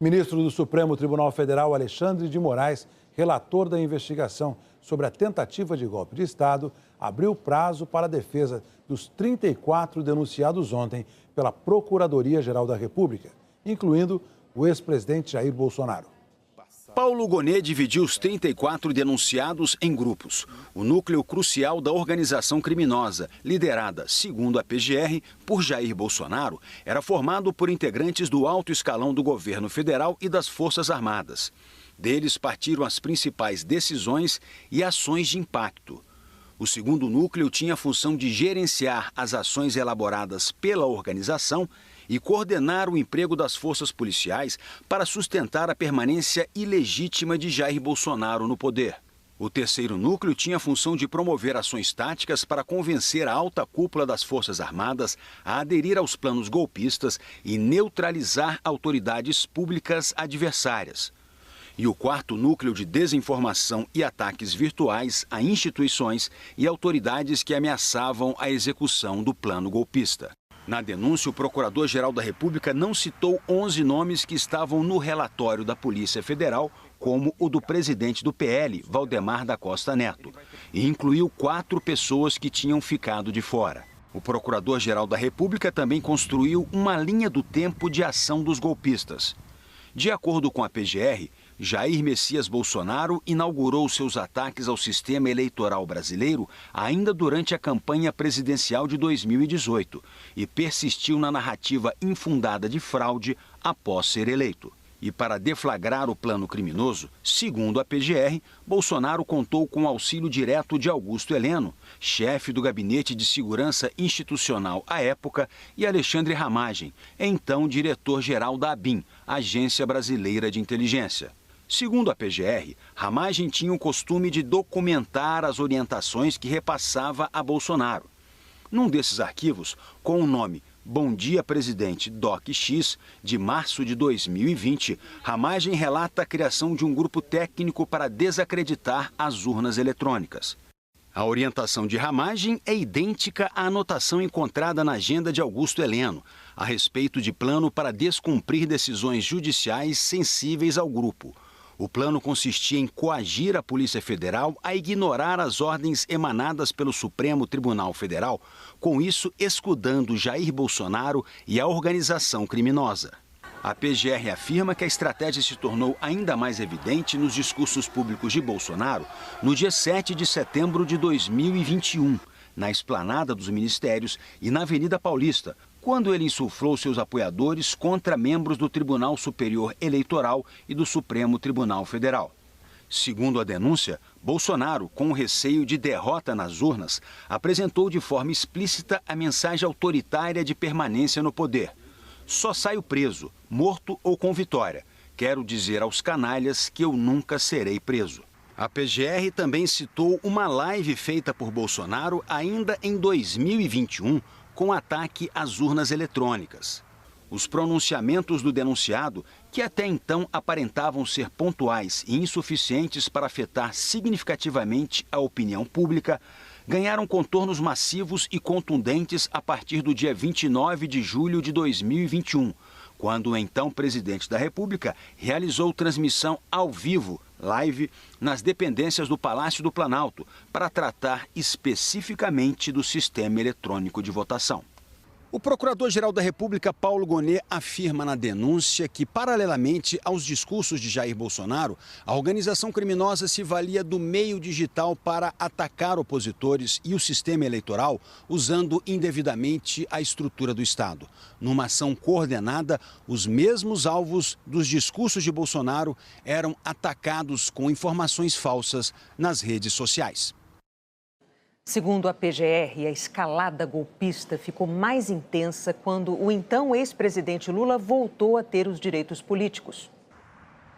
Ministro do Supremo Tribunal Federal, Alexandre de Moraes, relator da investigação sobre a tentativa de golpe de Estado, abriu prazo para a defesa dos 34 denunciados ontem pela Procuradoria-Geral da República, incluindo o ex-presidente Jair Bolsonaro. Paulo Gonet dividiu os 34 denunciados em grupos. O núcleo crucial da organização criminosa, liderada, segundo a PGR, por Jair Bolsonaro, era formado por integrantes do alto escalão do governo federal e das Forças Armadas. Deles partiram as principais decisões e ações de impacto. O segundo núcleo tinha a função de gerenciar as ações elaboradas pela organização e coordenar o emprego das forças policiais para sustentar a permanência ilegítima de Jair Bolsonaro no poder. O terceiro núcleo tinha a função de promover ações táticas para convencer a alta cúpula das Forças Armadas a aderir aos planos golpistas e neutralizar autoridades públicas adversárias. E o quarto núcleo de desinformação e ataques virtuais a instituições e autoridades que ameaçavam a execução do plano golpista. Na denúncia, o Procurador-Geral da República não citou 11 nomes que estavam no relatório da Polícia Federal, como o do presidente do PL, Valdemar da Costa Neto, e incluiu 4 pessoas que tinham ficado de fora. O Procurador-Geral da República também construiu uma linha do tempo de ação dos golpistas. De acordo com a PGR, Jair Messias Bolsonaro inaugurou seus ataques ao sistema eleitoral brasileiro ainda durante a campanha presidencial de 2018 e persistiu na narrativa infundada de fraude após ser eleito. E para deflagrar o plano criminoso, segundo a PGR, Bolsonaro contou com o auxílio direto de Augusto Heleno, chefe do Gabinete de Segurança Institucional à época, e Alexandre Ramagem, então diretor-geral da ABIN, Agência Brasileira de Inteligência. Segundo a PGR, Ramagem tinha o costume de documentar as orientações que repassava a Bolsonaro. Num desses arquivos, com o nome Bom Dia Presidente Doc X, de março de 2020, Ramagem relata a criação de um grupo técnico para desacreditar as urnas eletrônicas. A orientação de Ramagem é idêntica à anotação encontrada na agenda de Augusto Heleno, a respeito de plano para descumprir decisões judiciais sensíveis ao grupo. O plano consistia em coagir a Polícia Federal a ignorar as ordens emanadas pelo Supremo Tribunal Federal, com isso escudando Jair Bolsonaro e a organização criminosa. A PGR afirma que a estratégia se tornou ainda mais evidente nos discursos públicos de Bolsonaro no dia 7 de setembro de 2021, na esplanada dos ministérios e na Avenida Paulista, quando ele insuflou seus apoiadores contra membros do Tribunal Superior Eleitoral e do Supremo Tribunal Federal. Segundo a denúncia, Bolsonaro, com receio de derrota nas urnas, apresentou de forma explícita a mensagem autoritária de permanência no poder. Só saio preso, morto ou com vitória. Quero dizer aos canalhas que eu nunca serei preso. A PGR também citou uma live feita por Bolsonaro ainda em 2021, com ataque às urnas eletrônicas. Os pronunciamentos do denunciado, que até então aparentavam ser pontuais e insuficientes para afetar significativamente a opinião pública, ganharam contornos massivos e contundentes a partir do dia 29 de julho de 2021, quando o então presidente da República realizou transmissão ao vivo, live, nas dependências do Palácio do Planalto, para tratar especificamente do sistema eletrônico de votação. O Procurador-Geral da República, Paulo Gonet, afirma na denúncia que, paralelamente aos discursos de Jair Bolsonaro, a organização criminosa se valia do meio digital para atacar opositores e o sistema eleitoral, usando indevidamente a estrutura do Estado. Numa ação coordenada, os mesmos alvos dos discursos de Bolsonaro eram atacados com informações falsas nas redes sociais. Segundo a PGR, a escalada golpista ficou mais intensa quando o então ex-presidente Lula voltou a ter os direitos políticos.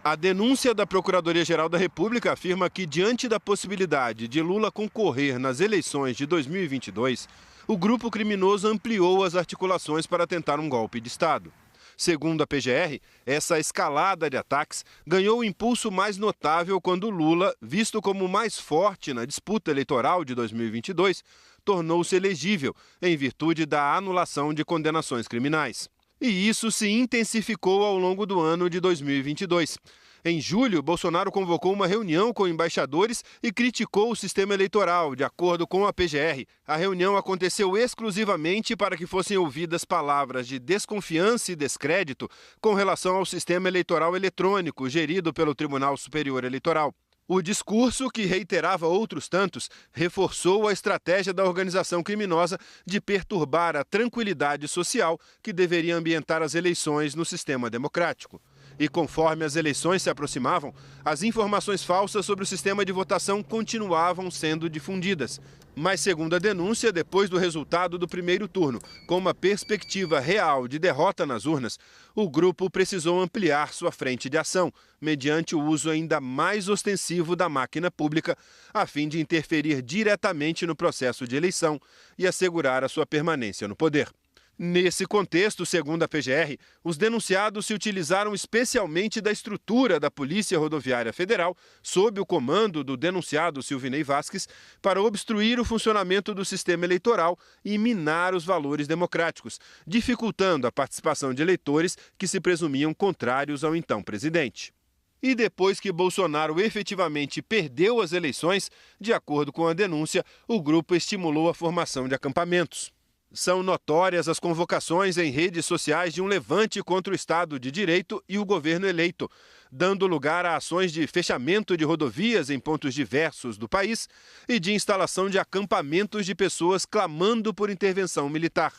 A denúncia da Procuradoria-Geral da República afirma que, diante da possibilidade de Lula concorrer nas eleições de 2022, o grupo criminoso ampliou as articulações para tentar um golpe de Estado. Segundo a PGR, essa escalada de ataques ganhou o impulso mais notável quando Lula, visto como mais forte na disputa eleitoral de 2022, tornou-se elegível em virtude da anulação de condenações criminais. E isso se intensificou ao longo do ano de 2022. Em julho, Bolsonaro convocou uma reunião com embaixadores e criticou o sistema eleitoral, de acordo com a PGR. A reunião aconteceu exclusivamente para que fossem ouvidas palavras de desconfiança e descrédito com relação ao sistema eleitoral eletrônico gerido pelo Tribunal Superior Eleitoral. O discurso, que reiterava outros tantos, reforçou a estratégia da organização criminosa de perturbar a tranquilidade social que deveria ambientar as eleições no sistema democrático. E conforme as eleições se aproximavam, as informações falsas sobre o sistema de votação continuavam sendo difundidas. Mas, segundo a denúncia, depois do resultado do primeiro turno, com uma perspectiva real de derrota nas urnas, o grupo precisou ampliar sua frente de ação, mediante o uso ainda mais ostensivo da máquina pública, a fim de interferir diretamente no processo de eleição e assegurar a sua permanência no poder. Nesse contexto, segundo a PGR, os denunciados se utilizaram especialmente da estrutura da Polícia Rodoviária Federal, sob o comando do denunciado Silvinei Vasquez, para obstruir o funcionamento do sistema eleitoral e minar os valores democráticos, dificultando a participação de eleitores que se presumiam contrários ao então presidente. E depois que Bolsonaro efetivamente perdeu as eleições, de acordo com a denúncia, o grupo estimulou a formação de acampamentos. São notórias as convocações em redes sociais de um levante contra o Estado de Direito e o governo eleito, dando lugar a ações de fechamento de rodovias em pontos diversos do país e de instalação de acampamentos de pessoas clamando por intervenção militar.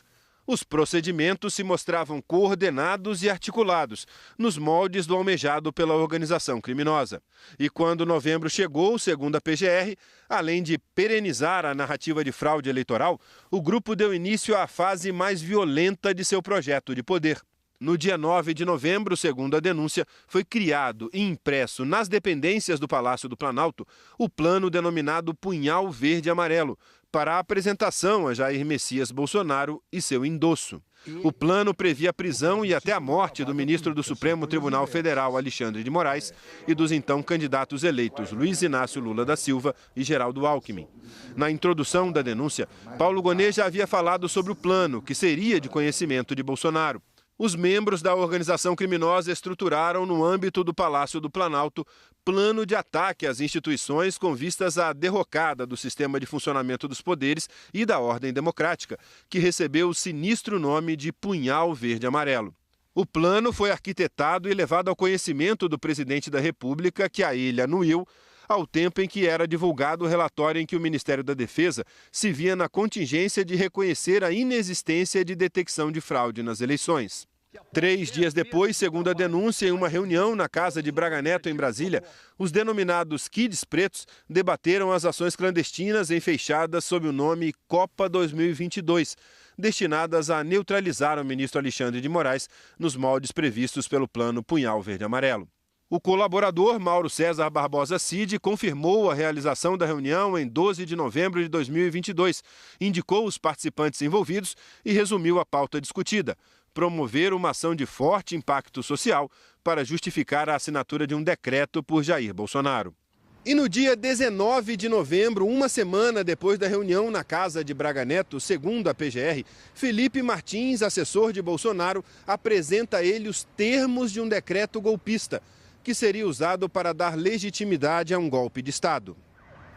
Os procedimentos se mostravam coordenados e articulados, nos moldes do almejado pela organização criminosa. E quando novembro chegou, segundo a PGR, além de perenizar a narrativa de fraude eleitoral, o grupo deu início à fase mais violenta de seu projeto de poder. No dia 9 de novembro, segundo a denúncia, foi criado e impresso nas dependências do Palácio do Planalto o plano denominado Punhal Verde Amarelo, para a apresentação a Jair Messias Bolsonaro e seu endosso. O plano previa a prisão e até a morte do ministro do Supremo Tribunal Federal, Alexandre de Moraes, e dos então candidatos eleitos Luiz Inácio Lula da Silva e Geraldo Alckmin. Na introdução da denúncia, Paulo Gonet já havia falado sobre o plano, que seria de conhecimento de Bolsonaro. Os membros da organização criminosa estruturaram, no âmbito do Palácio do Planalto, plano de ataque às instituições com vistas à derrocada do sistema de funcionamento dos poderes e da ordem democrática, que recebeu o sinistro nome de Punhal Verde Amarelo. O plano foi arquitetado e levado ao conhecimento do presidente da República, que a ele anuiu, ao tempo em que era divulgado o relatório em que o Ministério da Defesa se via na contingência de reconhecer a inexistência de detecção de fraude nas eleições. 3 dias depois, segundo a denúncia, em uma reunião na casa de Braga Neto, em Brasília, os denominados Kids Pretos debateram as ações clandestinas enfeixadas sob o nome Copa 2022, destinadas a neutralizar o ministro Alexandre de Moraes nos moldes previstos pelo plano Punhal Verde Amarelo. O colaborador Mauro César Barbosa Cid confirmou a realização da reunião em 12 de novembro de 2022, indicou os participantes envolvidos e resumiu a pauta discutida: promover uma ação de forte impacto social para justificar a assinatura de um decreto por Jair Bolsonaro. E no dia 19 de novembro, uma semana depois da reunião na casa de Braga Neto, segundo a PGR, Felipe Martins, assessor de Bolsonaro, apresenta a ele os termos de um decreto golpista, que seria usado para dar legitimidade a um golpe de Estado.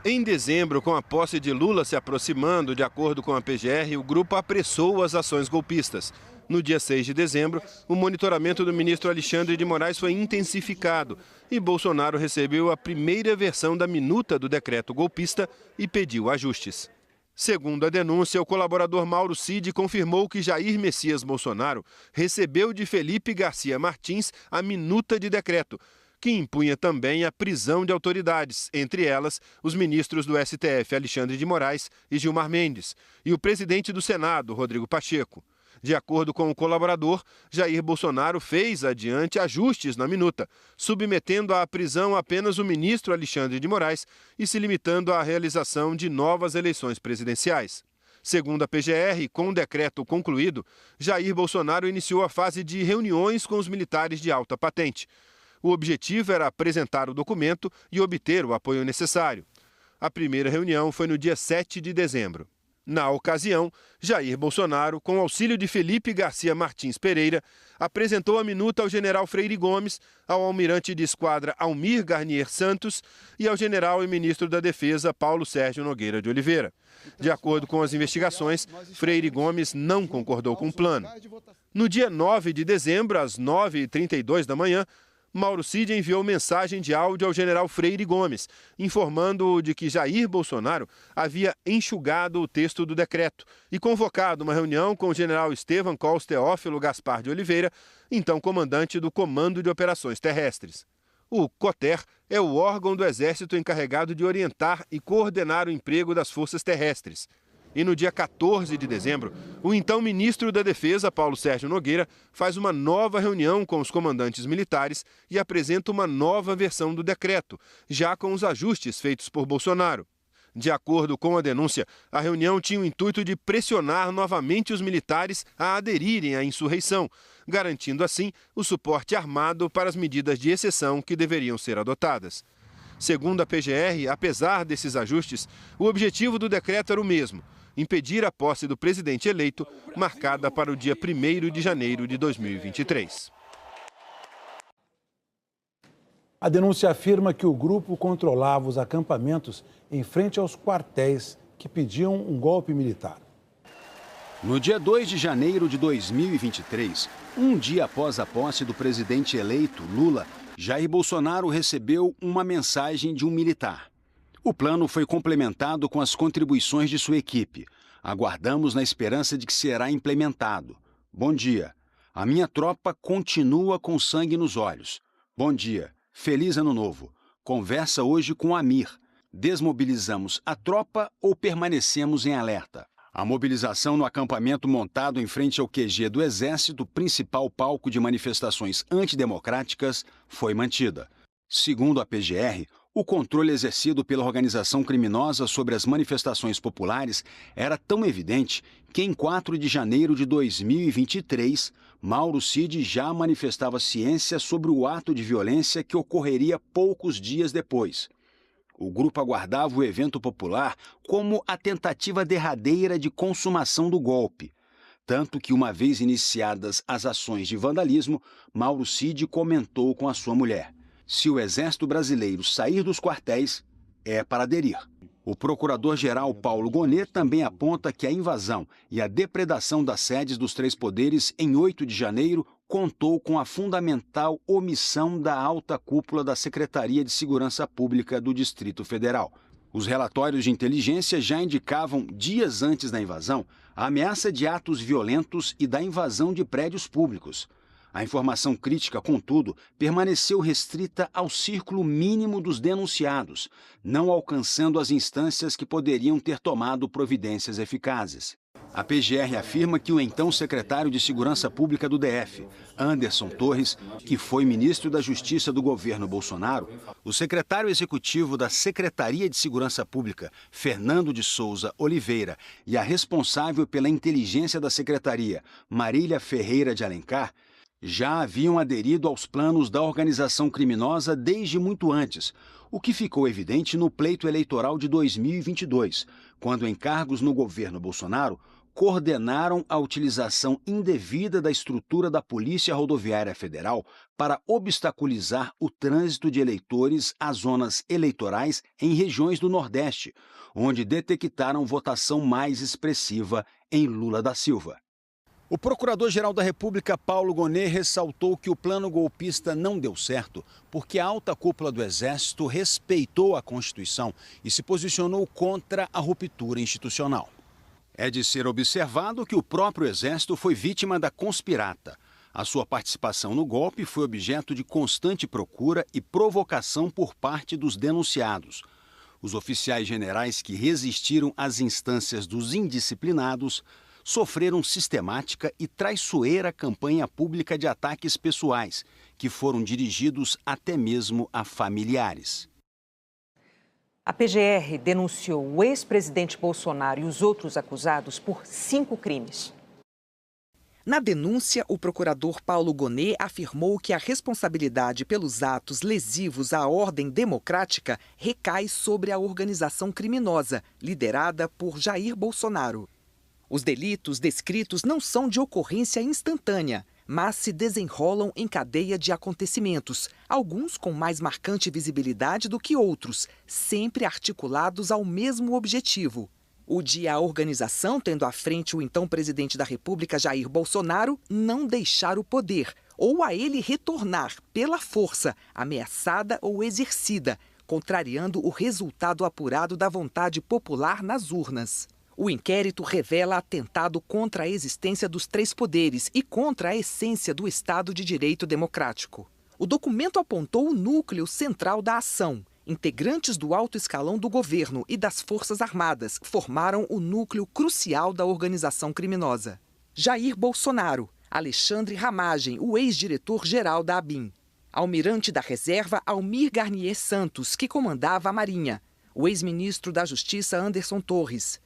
Em dezembro, com a posse de Lula se aproximando, de acordo com a PGR, o grupo apressou as ações golpistas. No dia 6 de dezembro, o monitoramento do ministro Alexandre de Moraes foi intensificado e Bolsonaro recebeu a primeira versão da minuta do decreto golpista e pediu ajustes. Segundo a denúncia, o colaborador Mauro Cid confirmou que Jair Messias Bolsonaro recebeu de Felipe Garcia Martins a minuta de decreto, que impunha também a prisão de autoridades, entre elas os ministros do STF Alexandre de Moraes e Gilmar Mendes, e o presidente do Senado, Rodrigo Pacheco. De acordo com o colaborador, Jair Bolsonaro fez adiante ajustes na minuta, submetendo à prisão apenas o ministro Alexandre de Moraes e se limitando à realização de novas eleições presidenciais. Segundo a PGR, com o decreto concluído, Jair Bolsonaro iniciou a fase de reuniões com os militares de alta patente. O objetivo era apresentar o documento e obter o apoio necessário. A primeira reunião foi no dia 7 de dezembro. Na ocasião, Jair Bolsonaro, com auxílio de Felipe Garcia Martins Pereira, apresentou a minuta ao general Freire Gomes, ao almirante de esquadra Almir Garnier Santos e ao general e ministro da Defesa Paulo Sérgio Nogueira de Oliveira. De acordo com as investigações, Freire Gomes não concordou com o plano. No dia 9 de dezembro, às 9h32 da manhã, Mauro Cid enviou mensagem de áudio ao general Freire Gomes, informando-o de que Jair Bolsonaro havia enxugado o texto do decreto e convocado uma reunião com o general Estevam Cols Teófilo Gaspar de Oliveira, então comandante do Comando de Operações Terrestres. O COTER é o órgão do Exército encarregado de orientar e coordenar o emprego das forças terrestres. E no dia 14 de dezembro, o então ministro da Defesa, Paulo Sérgio Nogueira, faz uma nova reunião com os comandantes militares e apresenta uma nova versão do decreto, já com os ajustes feitos por Bolsonaro. De acordo com a denúncia, a reunião tinha o intuito de pressionar novamente os militares a aderirem à insurreição, garantindo assim o suporte armado para as medidas de exceção que deveriam ser adotadas. Segundo a PGR, apesar desses ajustes, o objetivo do decreto era o mesmo: impedir a posse do presidente eleito, marcada para o dia 1º de janeiro de 2023. A denúncia afirma que o grupo controlava os acampamentos em frente aos quartéis que pediam um golpe militar. No dia 2 de janeiro de 2023, um dia após a posse do presidente eleito, Lula, Jair Bolsonaro recebeu uma mensagem de um militar. O plano foi complementado com as contribuições de sua equipe. Aguardamos na esperança de que será implementado. Bom dia. A minha tropa continua com sangue nos olhos. Bom dia. Feliz Ano Novo. Conversa hoje com Amir. Desmobilizamos a tropa ou permanecemos em alerta? A mobilização no acampamento montado em frente ao QG do Exército, principal palco de manifestações antidemocráticas, foi mantida. Segundo a PGR, o controle exercido pela organização criminosa sobre as manifestações populares era tão evidente que, em 4 de janeiro de 2023, Mauro Cid já manifestava ciência sobre o ato de violência que ocorreria poucos dias depois. O grupo aguardava o evento popular como a tentativa derradeira de consumação do golpe. Tanto que, uma vez iniciadas as ações de vandalismo, Mauro Cid comentou com a sua mulher: se o Exército Brasileiro sair dos quartéis, é para aderir. O procurador-geral Paulo Gonet também aponta que a invasão e a depredação das sedes dos três poderes em 8 de janeiro contou com a fundamental omissão da alta cúpula da Secretaria de Segurança Pública do Distrito Federal. Os relatórios de inteligência já indicavam, dias antes da invasão, a ameaça de atos violentos e da invasão de prédios públicos. A informação crítica, contudo, permaneceu restrita ao círculo mínimo dos denunciados, não alcançando as instâncias que poderiam ter tomado providências eficazes. A PGR afirma que o então secretário de Segurança Pública do DF, Anderson Torres, que foi ministro da Justiça do governo Bolsonaro, o secretário executivo da Secretaria de Segurança Pública, Fernando de Souza Oliveira, e a responsável pela inteligência da secretaria, Marília Ferreira de Alencar, já haviam aderido aos planos da organização criminosa desde muito antes, o que ficou evidente no pleito eleitoral de 2022, quando encargos no governo Bolsonaro coordenaram a utilização indevida da estrutura da Polícia Rodoviária Federal para obstaculizar o trânsito de eleitores às zonas eleitorais em regiões do Nordeste, onde detectaram votação mais expressiva em Lula da Silva. O Procurador-Geral da República, Paulo Gonet, ressaltou que o plano golpista não deu certo porque a alta cúpula do Exército respeitou a Constituição e se posicionou contra a ruptura institucional. É de ser observado que o próprio Exército foi vítima da conspirata. A sua participação no golpe foi objeto de constante procura e provocação por parte dos denunciados. Os oficiais generais que resistiram às instâncias dos indisciplinados sofreram sistemática e traiçoeira campanha pública de ataques pessoais, que foram dirigidos até mesmo a familiares. A PGR denunciou o ex-presidente Bolsonaro e os outros acusados por 5 crimes. Na denúncia, o procurador Paulo Gonet afirmou que a responsabilidade pelos atos lesivos à ordem democrática recai sobre a organização criminosa, liderada por Jair Bolsonaro. Os delitos descritos não são de ocorrência instantânea, mas se desenrolam em cadeia de acontecimentos, alguns com mais marcante visibilidade do que outros, sempre articulados ao mesmo objetivo: o de a organização, tendo à frente o então presidente da República, Jair Bolsonaro, não deixar o poder, ou a ele retornar pela força, ameaçada ou exercida, contrariando o resultado apurado da vontade popular nas urnas. O inquérito revela atentado contra a existência dos três poderes e contra a essência do Estado de Direito democrático. O documento apontou o núcleo central da ação. Integrantes do alto escalão do governo e das Forças Armadas formaram o núcleo crucial da organização criminosa. Jair Bolsonaro, Alexandre Ramagem, o ex-diretor-geral da ABIN, almirante da reserva Almir Garnier Santos, que comandava a Marinha, o ex-ministro da Justiça Anderson Torres,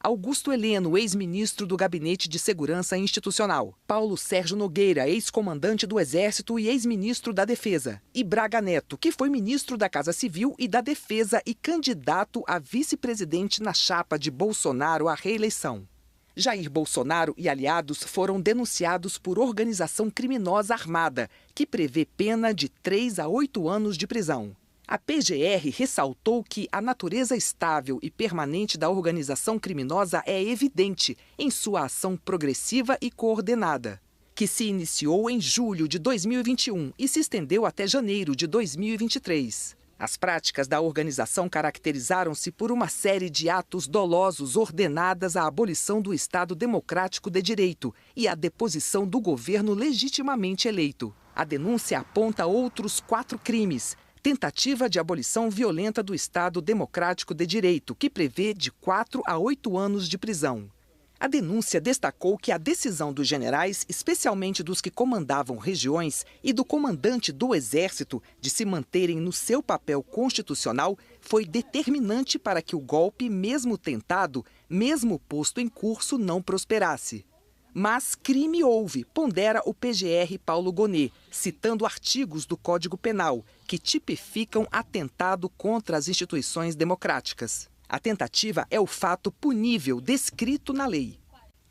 Augusto Heleno, ex-ministro do Gabinete de Segurança Institucional, Paulo Sérgio Nogueira, ex-comandante do Exército e ex-ministro da Defesa, e Braga Neto, que foi ministro da Casa Civil e da Defesa e candidato a vice-presidente na chapa de Bolsonaro à reeleição. Jair Bolsonaro e aliados foram denunciados por organização criminosa armada, que prevê pena de 3 a 8 anos de prisão. A PGR ressaltou que a natureza estável e permanente da organização criminosa é evidente em sua ação progressiva e coordenada, que se iniciou em julho de 2021 e se estendeu até janeiro de 2023. As práticas da organização caracterizaram-se por uma série de atos dolosos ordenadas à abolição do Estado Democrático de Direito e à deposição do governo legitimamente eleito. A denúncia aponta outros 4 crimes: tentativa de abolição violenta do Estado Democrático de Direito, que prevê de 4 a 8 anos de prisão. A denúncia destacou que a decisão dos generais, especialmente dos que comandavam regiões, e do comandante do Exército de se manterem no seu papel constitucional foi determinante para que o golpe, mesmo tentado, mesmo posto em curso, não prosperasse. Mas crime houve, pondera o PGR Paulo Gonet, citando artigos do Código Penal que tipificam atentado contra as instituições democráticas. A tentativa é o fato punível descrito na lei.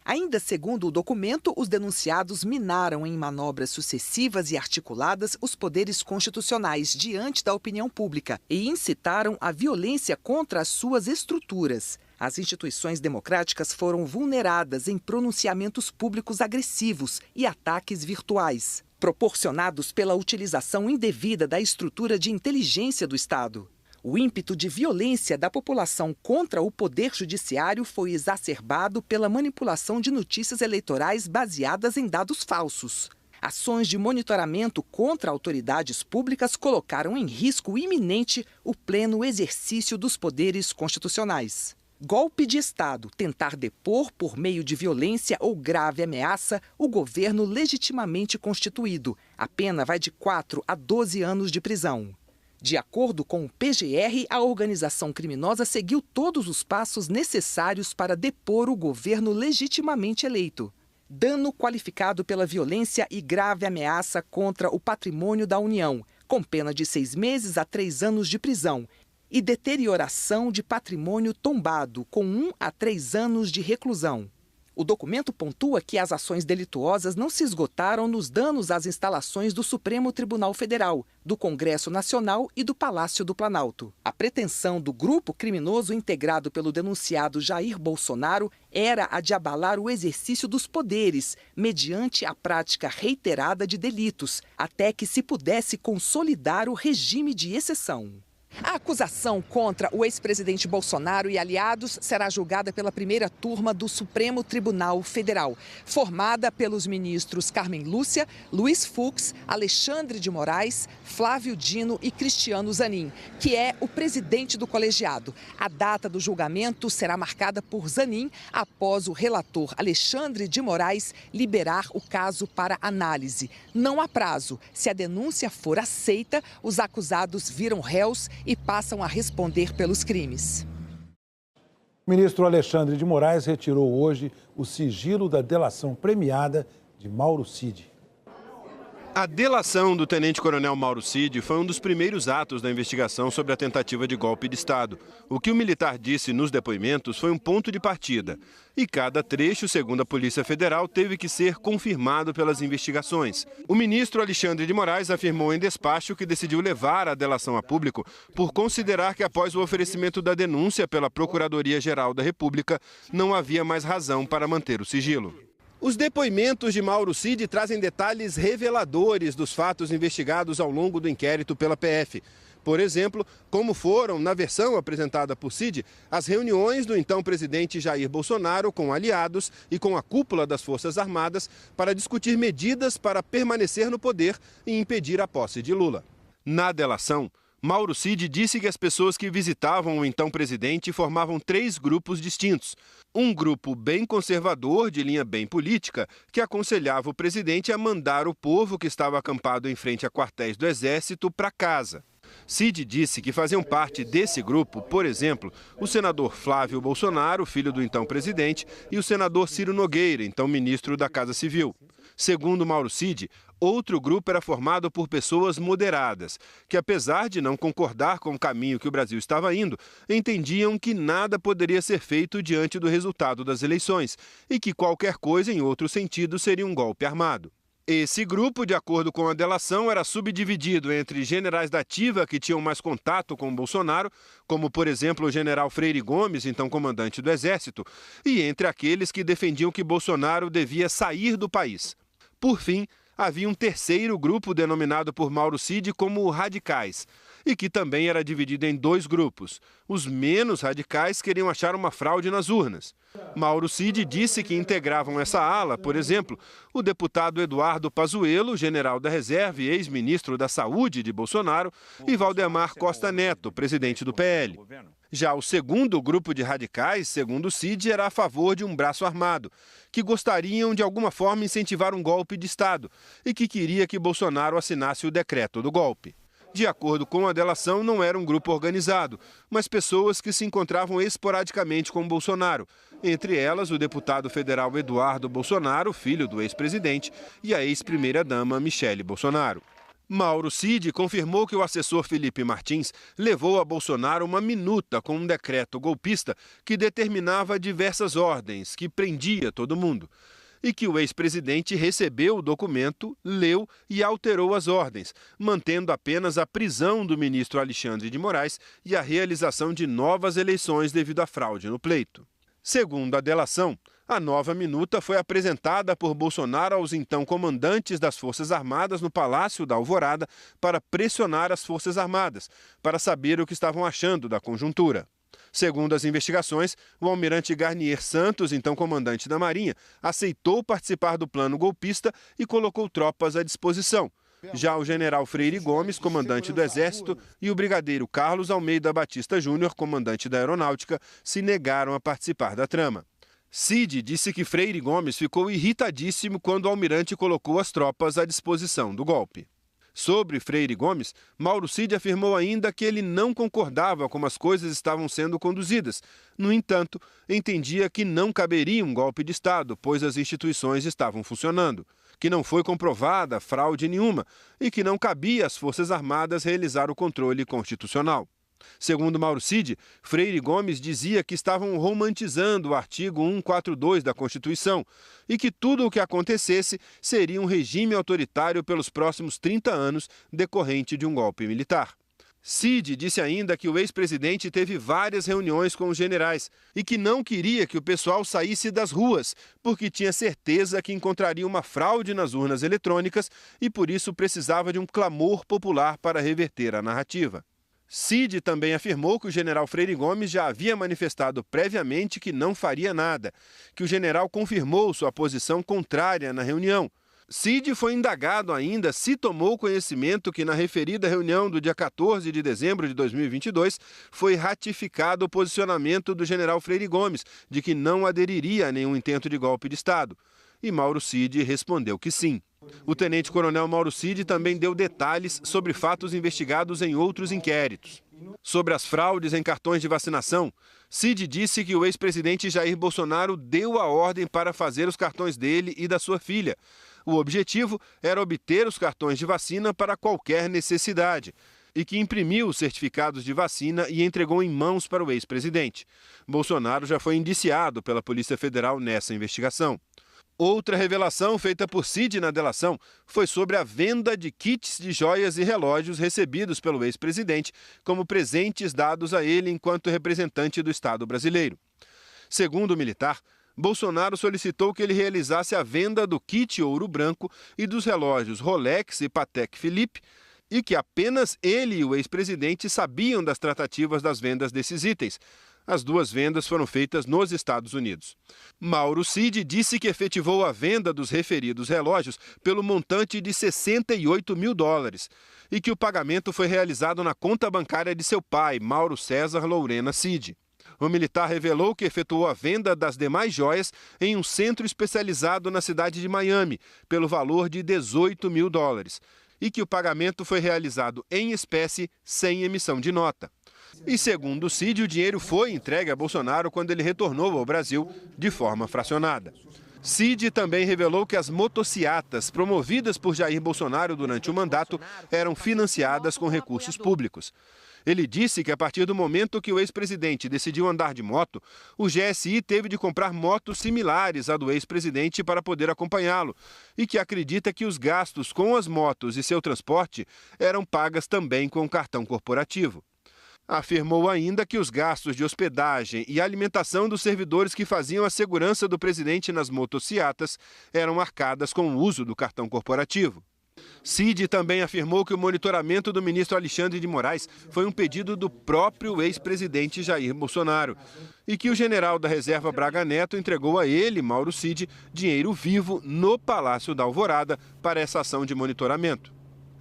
Ainda segundo o documento, os denunciados minaram em manobras sucessivas e articuladas os poderes constitucionais diante da opinião pública e incitaram a violência contra as suas estruturas. As instituições democráticas foram vulneradas em pronunciamentos públicos agressivos e ataques virtuais, proporcionados pela utilização indevida da estrutura de inteligência do Estado. O ímpeto de violência da população contra o poder judiciário foi exacerbado pela manipulação de notícias eleitorais baseadas em dados falsos. Ações de monitoramento contra autoridades públicas colocaram em risco iminente o pleno exercício dos poderes constitucionais. Golpe de Estado, tentar depor por meio de violência ou grave ameaça o governo legitimamente constituído. A pena vai de 4 a 12 anos de prisão. De acordo com o PGR, a organização criminosa seguiu todos os passos necessários para depor o governo legitimamente eleito. Dano qualificado pela violência e grave ameaça contra o patrimônio da União, com pena de 6 meses a 3 anos de prisão. E deterioração de patrimônio tombado, com 1 a 3 anos de reclusão. O documento pontua que as ações delituosas não se esgotaram nos danos às instalações do Supremo Tribunal Federal, do Congresso Nacional e do Palácio do Planalto. A pretensão do grupo criminoso integrado pelo denunciado Jair Bolsonaro era a de abalar o exercício dos poderes, mediante a prática reiterada de delitos, até que se pudesse consolidar o regime de exceção. A acusação contra o ex-presidente Bolsonaro e aliados será julgada pela primeira turma do Supremo Tribunal Federal, formada pelos ministros Carmen Lúcia, Luiz Fux, Alexandre de Moraes, Flávio Dino e Cristiano Zanin, que é o presidente do colegiado. A data do julgamento será marcada por Zanin após o relator Alexandre de Moraes liberar o caso para análise. Não há prazo. Se a denúncia for aceita, os acusados viram réus e passam a responder pelos crimes. O ministro Alexandre de Moraes retirou hoje o sigilo da delação premiada de Mauro Cid. A delação do tenente-coronel Mauro Cid foi um dos primeiros atos da investigação sobre a tentativa de golpe de Estado. O que o militar disse nos depoimentos foi um ponto de partida. E cada trecho, segundo a Polícia Federal, teve que ser confirmado pelas investigações. O ministro Alexandre de Moraes afirmou em despacho que decidiu levar a delação a público por considerar que, após o oferecimento da denúncia pela Procuradoria-Geral da República, não havia mais razão para manter o sigilo. Os depoimentos de Mauro Cid trazem detalhes reveladores dos fatos investigados ao longo do inquérito pela PF. Por exemplo, como foram, na versão apresentada por Cid, as reuniões do então presidente Jair Bolsonaro com aliados e com a cúpula das Forças Armadas para discutir medidas para permanecer no poder e impedir a posse de Lula. Na delação, Mauro Cid disse que as pessoas que visitavam o então presidente formavam 3 grupos distintos. Um grupo bem conservador, de linha bem política, que aconselhava o presidente a mandar o povo que estava acampado em frente a quartéis do Exército para casa. Cid disse que faziam parte desse grupo, por exemplo, o senador Flávio Bolsonaro, filho do então presidente, e o senador Ciro Nogueira, então ministro da Casa Civil. Segundo Mauro Cid, outro grupo era formado por pessoas moderadas, que apesar de não concordar com o caminho que o Brasil estava indo, entendiam que nada poderia ser feito diante do resultado das eleições e que qualquer coisa em outro sentido seria um golpe armado. Esse grupo, de acordo com a delação, era subdividido entre generais da ativa que tinham mais contato com Bolsonaro, como, por exemplo, o general Freire Gomes, então comandante do Exército, e entre aqueles que defendiam que Bolsonaro devia sair do país. Por fim, havia um terceiro grupo denominado por Mauro Cid como radicais, e que também era dividido em 2 grupos. Os menos radicais queriam achar uma fraude nas urnas. Mauro Cid disse que integravam essa ala, por exemplo, o deputado Eduardo Pazuello, general da reserva e ex-ministro da Saúde de Bolsonaro, e Valdemar Costa Neto, presidente do PL. Já o segundo grupo de radicais, segundo Cid, era a favor de um braço armado, que gostariam de alguma forma incentivar um golpe de Estado e que queria que Bolsonaro assinasse o decreto do golpe. De acordo com a delação, não era um grupo organizado, mas pessoas que se encontravam esporadicamente com Bolsonaro, entre elas o deputado federal Eduardo Bolsonaro, filho do ex-presidente, e a ex-primeira-dama Michele Bolsonaro. Mauro Cid confirmou que o assessor Felipe Martins levou a Bolsonaro uma minuta com um decreto golpista que determinava diversas ordens, que prendia todo mundo. E que o ex-presidente recebeu o documento, leu e alterou as ordens, mantendo apenas a prisão do ministro Alexandre de Moraes e a realização de novas eleições devido à fraude no pleito. Segundo a delação, a nova minuta foi apresentada por Bolsonaro aos então comandantes das Forças Armadas no Palácio da Alvorada para pressionar as Forças Armadas, para saber o que estavam achando da conjuntura. Segundo as investigações, o almirante Garnier Santos, então comandante da Marinha, aceitou participar do plano golpista e colocou tropas à disposição. Já o general Freire Gomes, comandante do Exército, e o brigadeiro Carlos Almeida Batista Júnior, comandante da Aeronáutica, se negaram a participar da trama. Cid disse que Freire Gomes ficou irritadíssimo quando o almirante colocou as tropas à disposição do golpe. Sobre Freire Gomes, Mauro Cid afirmou ainda que ele não concordava como as coisas estavam sendo conduzidas. No entanto, entendia que não caberia um golpe de Estado, pois as instituições estavam funcionando, que não foi comprovada fraude nenhuma e que não cabia às Forças Armadas realizar o controle constitucional. Segundo Mauro Cid, Freire Gomes dizia que estavam romantizando o artigo 142 da Constituição e que tudo o que acontecesse seria um regime autoritário pelos próximos 30 anos decorrente de um golpe militar. Cid disse ainda que o ex-presidente teve várias reuniões com os generais e que não queria que o pessoal saísse das ruas, porque tinha certeza que encontraria uma fraude nas urnas eletrônicas e por isso precisava de um clamor popular para reverter a narrativa. Cid também afirmou que o general Freire Gomes já havia manifestado previamente que não faria nada, que o general confirmou sua posição contrária na reunião. Cid foi indagado ainda se tomou conhecimento que na referida reunião do dia 14 de dezembro de 2022 foi ratificado o posicionamento do general Freire Gomes de que não aderiria a nenhum intento de golpe de Estado. E Mauro Cid respondeu que sim. O tenente-coronel Mauro Cid também deu detalhes sobre fatos investigados em outros inquéritos. Sobre as fraudes em cartões de vacinação, Cid disse que o ex-presidente Jair Bolsonaro deu a ordem para fazer os cartões dele e da sua filha. O objetivo era obter os cartões de vacina para qualquer necessidade e que imprimiu os certificados de vacina e entregou em mãos para o ex-presidente. Bolsonaro já foi indiciado pela Polícia Federal nessa investigação. Outra revelação feita por Cid na delação foi sobre a venda de kits de joias e relógios recebidos pelo ex-presidente como presentes dados a ele enquanto representante do Estado brasileiro. Segundo o militar, Bolsonaro solicitou que ele realizasse a venda do kit ouro branco e dos relógios Rolex e Patek Philippe e que apenas ele e o ex-presidente sabiam das tratativas das vendas desses itens. As duas vendas foram feitas nos Estados Unidos. Mauro Cid disse que efetivou a venda dos referidos relógios pelo montante de $68 mil e que o pagamento foi realizado na conta bancária de seu pai, Mauro César Lourena Cid. O militar revelou que efetuou a venda das demais joias em um centro especializado na cidade de Miami, pelo valor de $18 mil, e que o pagamento foi realizado em espécie, sem emissão de nota. E segundo o Cid, o dinheiro foi entregue a Bolsonaro quando ele retornou ao Brasil de forma fracionada. Cid também revelou que as motociatas promovidas por Jair Bolsonaro durante o mandato eram financiadas com recursos públicos. Ele disse que a partir do momento que o ex-presidente decidiu andar de moto, o GSI teve de comprar motos similares à do ex-presidente para poder acompanhá-lo e que acredita que os gastos com as motos e seu transporte eram pagas também com o cartão corporativo. Afirmou ainda que os gastos de hospedagem e alimentação dos servidores que faziam a segurança do presidente nas motociatas eram arcadas com o uso do cartão corporativo. Cid também afirmou que o monitoramento do ministro Alexandre de Moraes foi um pedido do próprio ex-presidente Jair Bolsonaro e que o general da reserva Braga Neto entregou a ele, Mauro Cid, dinheiro vivo no Palácio da Alvorada para essa ação de monitoramento.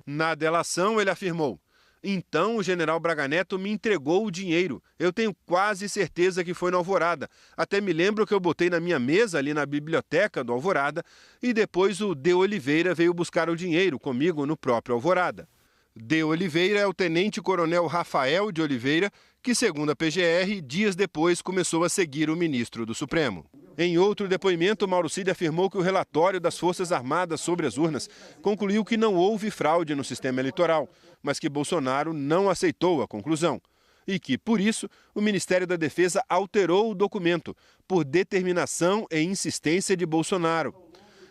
Na delação, ele afirmou: então o general Braga Neto me entregou o dinheiro. Eu tenho quase certeza que foi no Alvorada. Até me lembro que eu botei na minha mesa ali na biblioteca do Alvorada e depois o De Oliveira veio buscar o dinheiro comigo no próprio Alvorada. De Oliveira é o tenente-coronel Rafael de Oliveira, que, segundo a PGR, dias depois começou a seguir o ministro do Supremo. Em outro depoimento, Mauro Cid afirmou que o relatório das Forças Armadas sobre as urnas concluiu que não houve fraude no sistema eleitoral, mas que Bolsonaro não aceitou a conclusão e que, por isso, o Ministério da Defesa alterou o documento por determinação e insistência de Bolsonaro.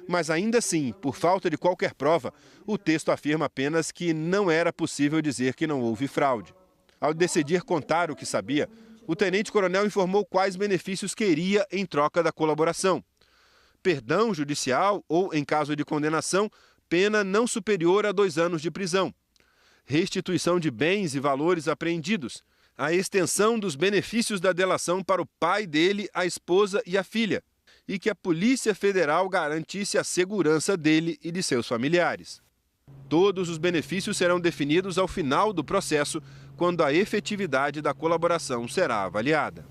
Mas ainda assim, por falta de qualquer prova, o texto afirma apenas que não era possível dizer que não houve fraude. Ao decidir contar o que sabia, o tenente-coronel informou quais benefícios queria em troca da colaboração: perdão judicial ou, em caso de condenação, pena não superior a 2 anos de prisão, restituição de bens e valores apreendidos, a extensão dos benefícios da delação para o pai dele, a esposa e a filha, e que a Polícia Federal garantisse a segurança dele e de seus familiares. Todos os benefícios serão definidos ao final do processo, quando a efetividade da colaboração será avaliada.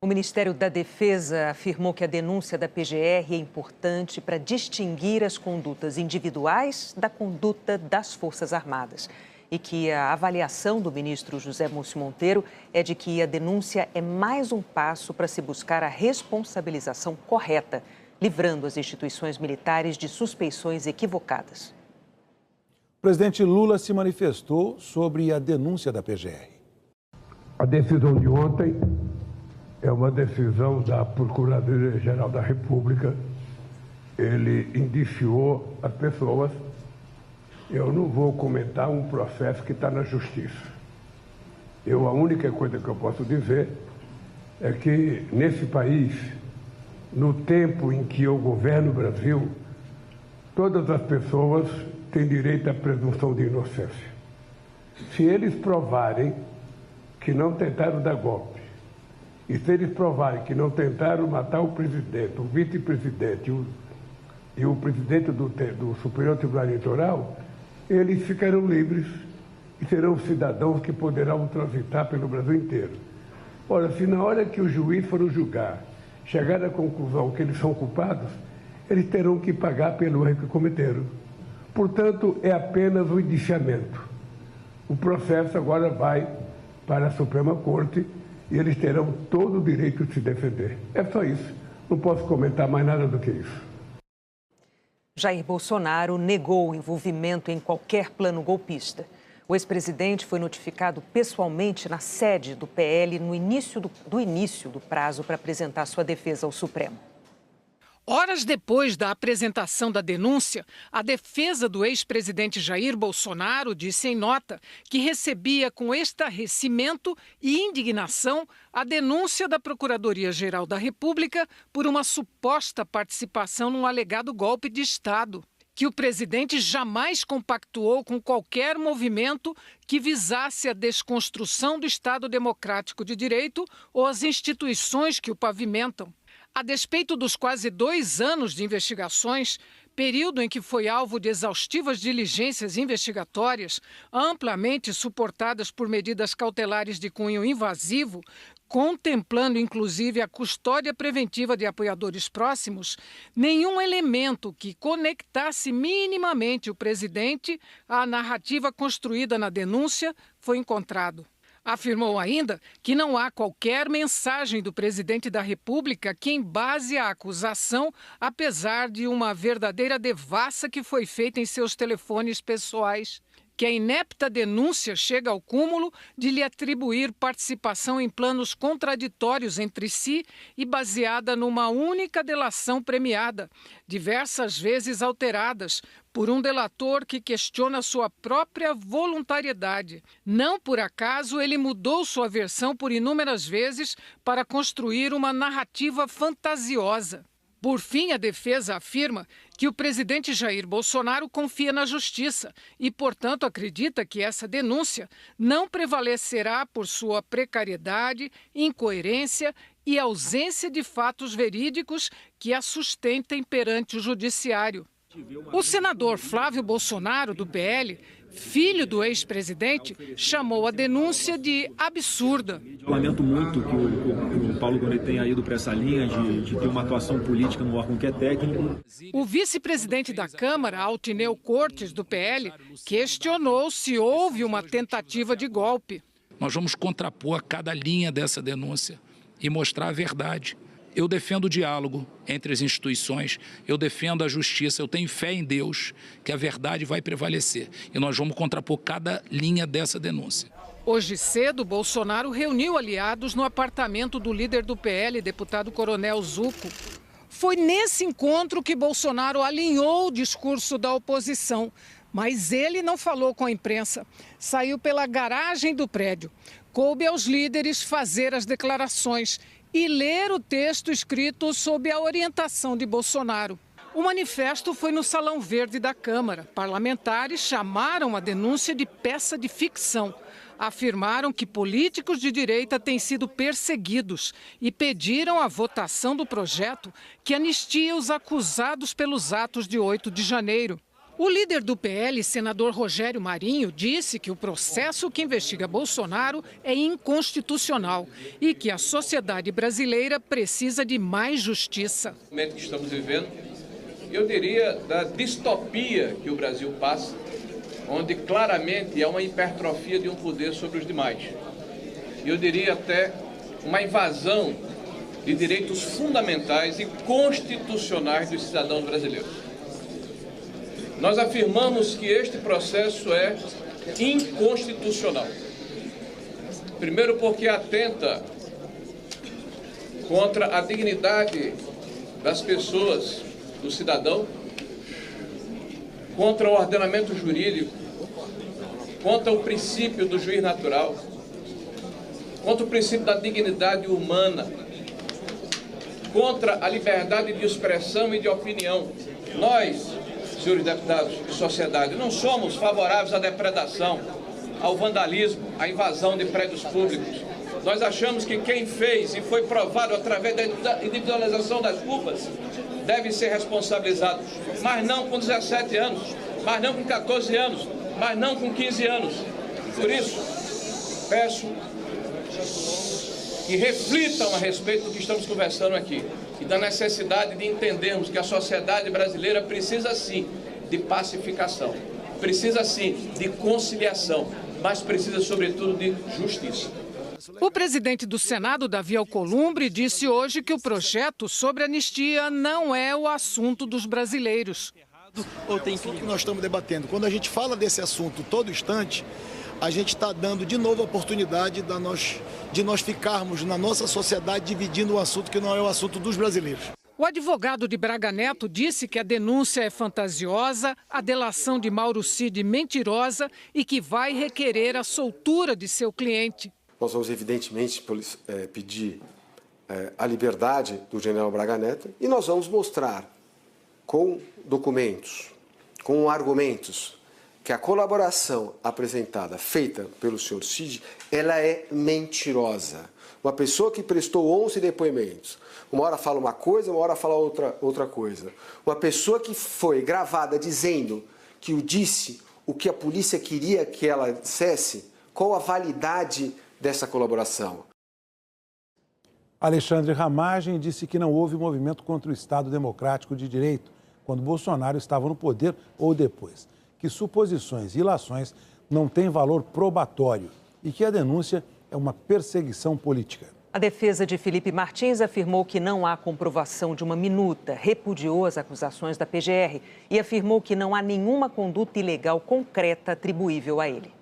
O Ministério da Defesa afirmou que a denúncia da PGR é importante para distinguir as condutas individuais da conduta das Forças Armadas e que a avaliação do ministro José Múcio Monteiro é de que a denúncia é mais um passo para se buscar a responsabilização correta, livrando as instituições militares de suspeições equivocadas. O presidente Lula se manifestou sobre a denúncia da PGR. A decisão de ontem é uma decisão da Procuradoria-Geral da República. Ele indiciou as pessoas. Eu não vou comentar um processo que está na Justiça. A única coisa que eu posso dizer é que, nesse país, no tempo em que eu governo o Brasil, todas as pessoas têm direito à presunção de inocência. Se eles provarem que não tentaram dar golpe, e se eles provarem que não tentaram matar o presidente, o vice-presidente e o presidente do Superior Tribunal Eleitoral, eles ficarão livres e serão cidadãos que poderão transitar pelo Brasil inteiro. Ora, se na hora que o juiz for julgar, chegar à conclusão que eles são culpados, eles terão que pagar pelo erro que cometeram. Portanto, é apenas um indiciamento. O processo agora vai para a Suprema Corte e eles terão todo o direito de se defender. É só isso. Não posso comentar mais nada do que isso. Jair Bolsonaro negou o envolvimento em qualquer plano golpista. O ex-presidente foi notificado pessoalmente na sede do PL no início do prazo para apresentar sua defesa ao Supremo. Horas depois da apresentação da denúncia, a defesa do ex-presidente Jair Bolsonaro disse em nota que recebia com estarrecimento e indignação a denúncia da Procuradoria-Geral da República por uma suposta participação num alegado golpe de Estado. Que o presidente jamais compactuou com qualquer movimento que visasse a desconstrução do Estado Democrático de Direito ou as instituições que o pavimentam. A despeito dos quase 2 anos de investigações, período em que foi alvo de exaustivas diligências investigatórias, amplamente suportadas por medidas cautelares de cunho invasivo, contemplando inclusive a custódia preventiva de apoiadores próximos, nenhum elemento que conectasse minimamente o presidente à narrativa construída na denúncia foi encontrado. Afirmou ainda que não há qualquer mensagem do presidente da República que embase a acusação, apesar de uma verdadeira devassa que foi feita em seus telefones pessoais. Que a inepta denúncia chega ao cúmulo de lhe atribuir participação em planos contraditórios entre si e baseada numa única delação premiada, diversas vezes alteradas, por um delator que questiona sua própria voluntariedade. Não por acaso ele mudou sua versão por inúmeras vezes para construir uma narrativa fantasiosa. Por fim, a defesa afirma que o presidente Jair Bolsonaro confia na justiça e, portanto, acredita que essa denúncia não prevalecerá por sua precariedade, incoerência e ausência de fatos verídicos que a sustentem perante o judiciário. O senador Flávio Bolsonaro, do PL, filho do ex-presidente, chamou a denúncia de absurda. Lamento muito que o Paulo Gonet tenha ido para essa linha de ter uma atuação política no órgão que é técnico. O vice-presidente da Câmara, Altineu Cortes, do PL, questionou se houve uma tentativa de golpe. Nós vamos contrapor cada linha dessa denúncia e mostrar a verdade. Eu defendo o diálogo entre as instituições, eu defendo a justiça, eu tenho fé em Deus que a verdade vai prevalecer. E nós vamos contrapor cada linha dessa denúncia. Hoje cedo, Bolsonaro reuniu aliados no apartamento do líder do PL, deputado Coronel Zucco. Foi nesse encontro que Bolsonaro alinhou o discurso da oposição. Mas ele não falou com a imprensa. Saiu pela garagem do prédio. Coube aos líderes fazer as declarações e ler o texto escrito sob a orientação de Bolsonaro. O manifesto foi no Salão Verde da Câmara. Parlamentares chamaram a denúncia de peça de ficção. Afirmaram que políticos de direita têm sido perseguidos e pediram a votação do projeto que anistia os acusados pelos atos de 8 de janeiro. O líder do PL, senador Rogério Marinho, disse que o processo que investiga Bolsonaro é inconstitucional e que a sociedade brasileira precisa de mais justiça. No momento que estamos vivendo, eu diria da distopia que o Brasil passa, onde claramente há uma hipertrofia de um poder sobre os demais. Eu diria até uma invasão de direitos fundamentais e constitucionais dos cidadãos brasileiros. Nós afirmamos que este processo é inconstitucional. Primeiro porque atenta contra a dignidade das pessoas, do cidadão, contra o ordenamento jurídico, contra o princípio do juiz natural, contra o princípio da dignidade humana, contra a liberdade de expressão e de opinião. Nós, senhores deputados e sociedade, não somos favoráveis à depredação, ao vandalismo, à invasão de prédios públicos. Nós achamos que quem fez e foi provado através da individualização das culpas deve ser responsabilizado, mas não com 17 anos, mas não com 14 anos, mas não com 15 anos. Por isso, peço que reflitam a respeito do que estamos conversando aqui e da necessidade de entendermos que a sociedade brasileira precisa sim de pacificação, precisa sim de conciliação, mas precisa sobretudo de justiça. O presidente do Senado, Davi Alcolumbre, disse hoje que o projeto sobre anistia não é o assunto dos brasileiros. Ou tem que nós estamos debatendo. Quando a gente fala desse assunto todo instante, a gente está dando de novo a oportunidade de nós ficarmos na nossa sociedade dividindo um assunto que não é o assunto dos brasileiros. O advogado de Braga Neto disse que a denúncia é fantasiosa, a delação de Mauro Cid mentirosa e que vai requerer a soltura de seu cliente. Nós vamos, evidentemente, pedir a liberdade do general Braga Neto e nós vamos mostrar com documentos, com argumentos, que a colaboração apresentada, feita pelo senhor Cid, ela é mentirosa. Uma pessoa que prestou 11 depoimentos, uma hora fala uma coisa, uma hora fala outra coisa. Uma pessoa que foi gravada dizendo que disse o que a polícia queria que ela dissesse, qual a validade dessa colaboração? Alexandre Ramagem disse que não houve movimento contra o Estado Democrático de Direito quando Bolsonaro estava no poder ou depois, que suposições e ilações não têm valor probatório e que a denúncia é uma perseguição política. A defesa de Felipe Martins afirmou que não há comprovação de uma minuta, repudiou as acusações da PGR e afirmou que não há nenhuma conduta ilegal concreta atribuível a ele.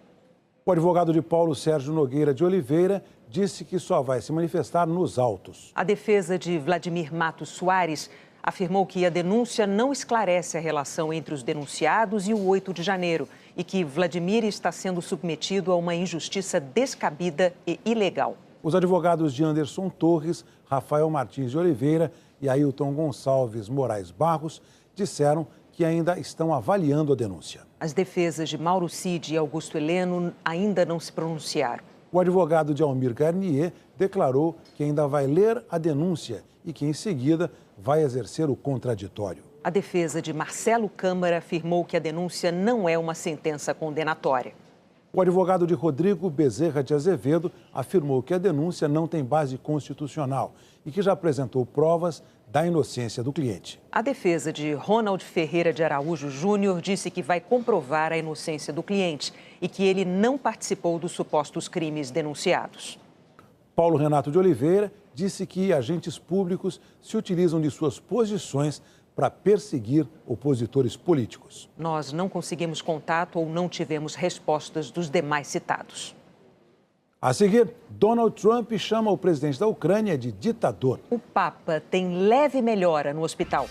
O advogado de Paulo Sérgio Nogueira de Oliveira disse que só vai se manifestar nos autos. A defesa de Vladimir Matos Soares afirmou que a denúncia não esclarece a relação entre os denunciados e o 8 de janeiro e que Vladimir está sendo submetido a uma injustiça descabida e ilegal. Os advogados de Anderson Torres, Rafael Martins de Oliveira e Ailton Gonçalves Moraes Barros disseram que ainda estão avaliando a denúncia. As defesas de Mauro Cid e Augusto Heleno ainda não se pronunciaram. O advogado de Almir Garnier declarou que ainda vai ler a denúncia e que, em seguida, vai exercer o contraditório. A defesa de Marcelo Câmara afirmou que a denúncia não é uma sentença condenatória. O advogado de Rodrigo Bezerra de Azevedo afirmou que a denúncia não tem base constitucional e que já apresentou provas da inocência do cliente. A defesa de Ronald Ferreira de Araújo Júnior disse que vai comprovar a inocência do cliente e que ele não participou dos supostos crimes denunciados. Paulo Renato de Oliveira disse que agentes públicos se utilizam de suas posições para perseguir opositores políticos. Nós não conseguimos contato ou não tivemos respostas dos demais citados. A seguir, Donald Trump chama o presidente da Ucrânia de ditador. O Papa tem leve melhora no hospital.